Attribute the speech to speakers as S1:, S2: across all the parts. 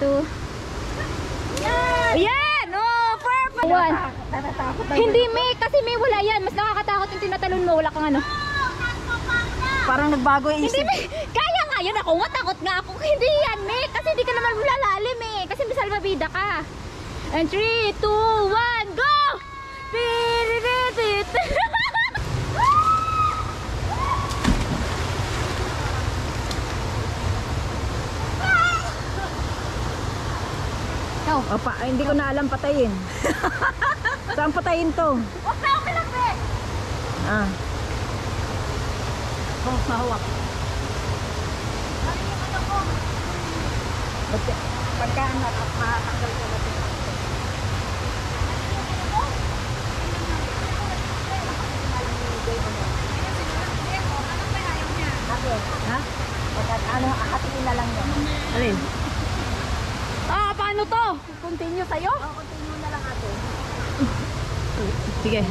S1: 2. Ayan! Oh, perfect! 1. Hindi, May. Kasi May wala yan. Mas nakakatakot yung tinatalon mo. Wala kang ano.
S2: Parang nagbago yung
S1: Hindi,
S2: isip.
S1: May. Kaya nga yun. Ako nga, takot nga ako. Hindi yan, May. Kasi hindi ka naman lalalim, eh. Kasi may salvavida ka. And 3, 2, 1, go! Piririt!
S2: Opa, hindi ko na alam patayin. Saan patayin to?
S1: Huwag na ako malapit!
S2: Ah. Oh, mahawak. Pagka makakakal ko natin. Ha? Pagka ano, akatingin na lang yan. Alin?
S1: Ah, paano to? Continue sa'yo?
S2: Oo, continue na lang ate.
S1: Sige.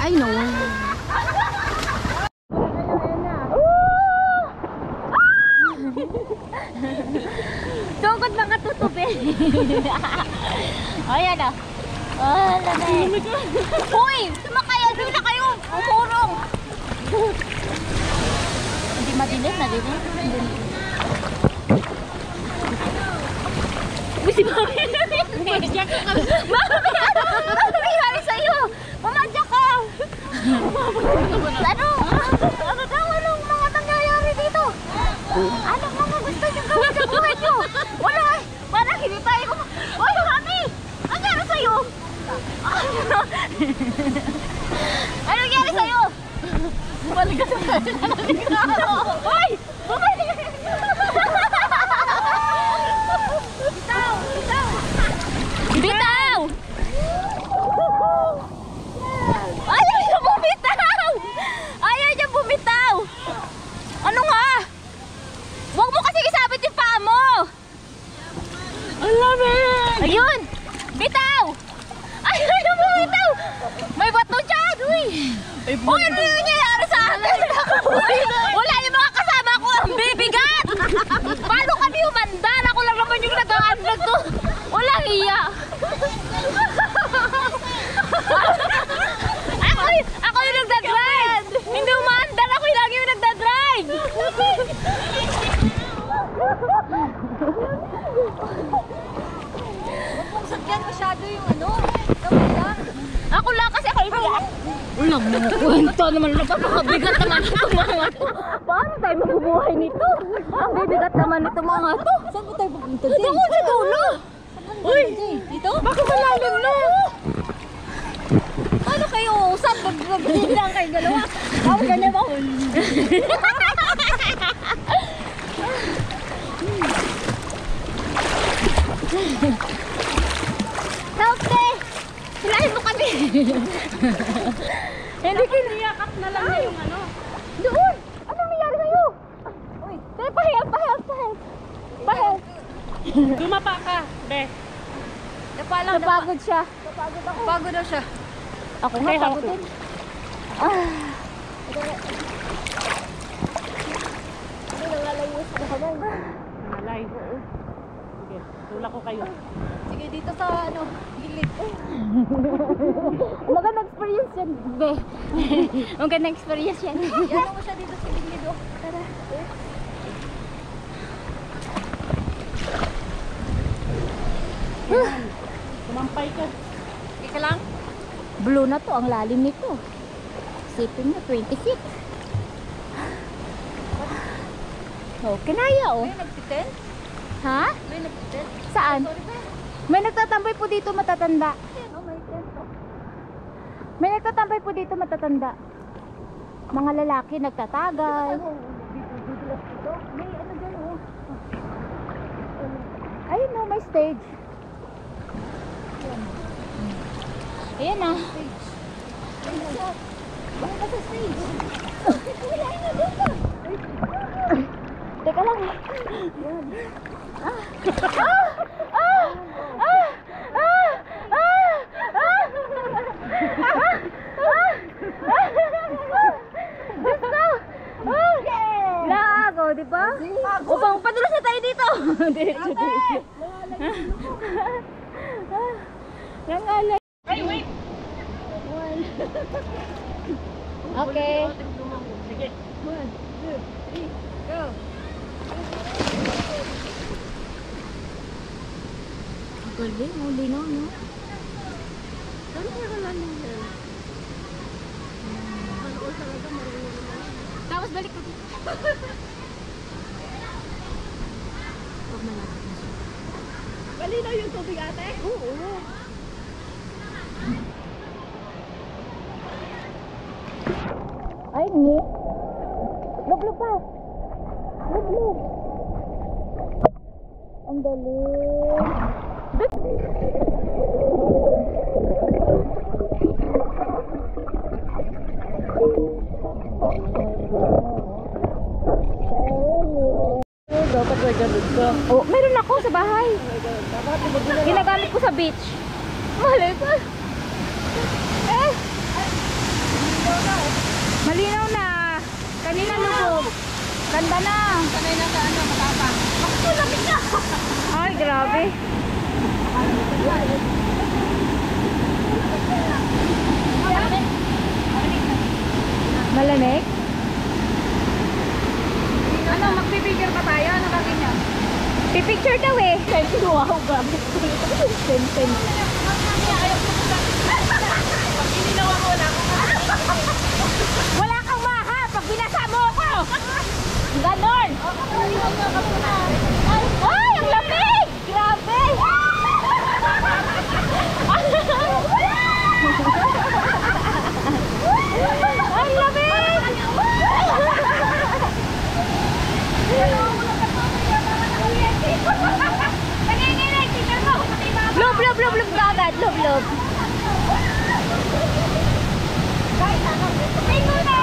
S1: Ay, no. Tungkod mga tutubin. Ayan o. Oh, lamig. Uy! Sumakaya doon na kayo! Umurong! Hindi madilim, nadilim. Uy, si Mami Umadyak ka! Mami! Ano nangyari sa'yo? Umadyak ka! Ano? Ano daw? Anong mga nangyayari dito? Anong mga gusto niyo gawin sa buhay niyo? Wala eh! Parang hindi tayo Uy, Mami! Ano nangyari sa'yo? Ano nangyari sa'yo? Bumalik ka sa kanya. Uy! Bumalik! Bitaw! Bitaw! Bitaw! Ayaw niya bumitaw! Ayaw niya bumitaw! Ano nga? Huwag mo kasi isabit yung paa mo! Ang lamig! Ayun! Bitaw! Ayaw niya bumitaw! May bato dyan! Uy! Uy, ano yung nangyayari sa atin? Wala yung mga kasama ko! Ang bibigat! Paano kami umandar? Ako lang naman yung nag-aandag to! Walang iya! Ako yung nagdadrive! Hindi umandar! Ako yung lagi yung nagdadrive!
S2: Huwag mong sakyan masyado yung ano. Kamay lang.
S1: Ako lang kasi ako yung ulang mga kwento naman. Napakabigat naman ito mga to. Paano tayo mabubuhay nito? Ang bibigat naman ito mga to.
S2: Saan mo tayo pupunta din?
S1: Doon sa dulo! Uy!
S2: Dito?
S1: Baka malalim na! Paano kayo usap? Magbibigay lang kayo dalawa. Ako ganyan ako. Help me! Hilahin mo kami! Hindi kiniyakap na lang na yung ano. Doon! Ano nangyari sa'yo? Uy! Pahelp! Pahelp!
S2: Lumapa ka, be.
S1: Napagod siya.
S2: Napagod ako. Napagod daw siya.
S1: Ako nga pagod din.
S2: Malay. Sige, tulak ko kayo. Sige, dito sa ano, gilid.
S1: Magandang experience yan, be. Magandang experience yan.
S2: Yan mo siya dito sa gilid, oh. Tara. Kumampay ka. Sige ka lang.
S1: Blue na to, ang lalim nito. Sipin na, 20 feet. Oh, kinaya oh.
S2: May nagtitent?
S1: Ha?
S2: May nagtitent?
S1: Saan?
S2: Sorry ba?
S1: May nagtatambay po dito matatanda.
S2: Ayan, oh, may tent, oh.
S1: May nagtatambay po dito matatanda. Mga lalaki nagtatagay.
S2: Ano, didilas dito? May ano dyan, oh.
S1: Ayun oh, may stage. Ayan ah.
S2: Wala ka sa stage.
S1: Wala na dito. Teka lang. Gusto! Lago, oh, di ba? Upang padulas na tayo dito. Diretso, diretso. Nangalay.
S2: Ay, wait!
S1: Okay.
S2: Sige.
S1: 1, 2, 3, go. Ang galing, ang linaw, no?
S2: Saan kaya ka lang yan?
S1: Tapos balik ko dito. Huwag malapit na siya.
S2: Malinaw yung tubig ate?
S1: Oo. Ay, hindi. Lublo pa. Lublo. Ang galing.
S2: Dapat may gamit ka.
S1: Oh, meron ako sa bahay. Ginagamit ko sa beach. Malay ko. Eh. Malinaw na. Kanina lubog. Ganda na.
S2: Sanay na sa ano, matapang.
S1: Ako, lamig na. Ay, grabe. Malamig?
S2: Ano, magpipicture pa tayo? Ano ba ganyan?
S1: Pipicture daw eh.
S2: Wow, grabe.
S1: Ten.
S2: Ininawa ko lang.
S1: Wala kang maha pag binasa mo ako. Ganon. Ay, ang lamig. Grabe. Ang lamig. Lob agad, lob. Tingko na!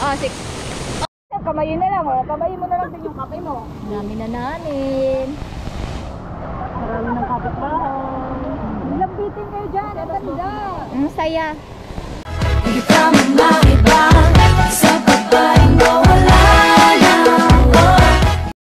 S1: Ah, 6.
S3: Kamayin na lang, kamayin mo na lang din yung kape mo.
S1: Dami na namin.
S2: Marami ng kapitbahay.
S3: Lambitin kayo dyan, ang ganda.
S1: Ang saya.
S4: You come in my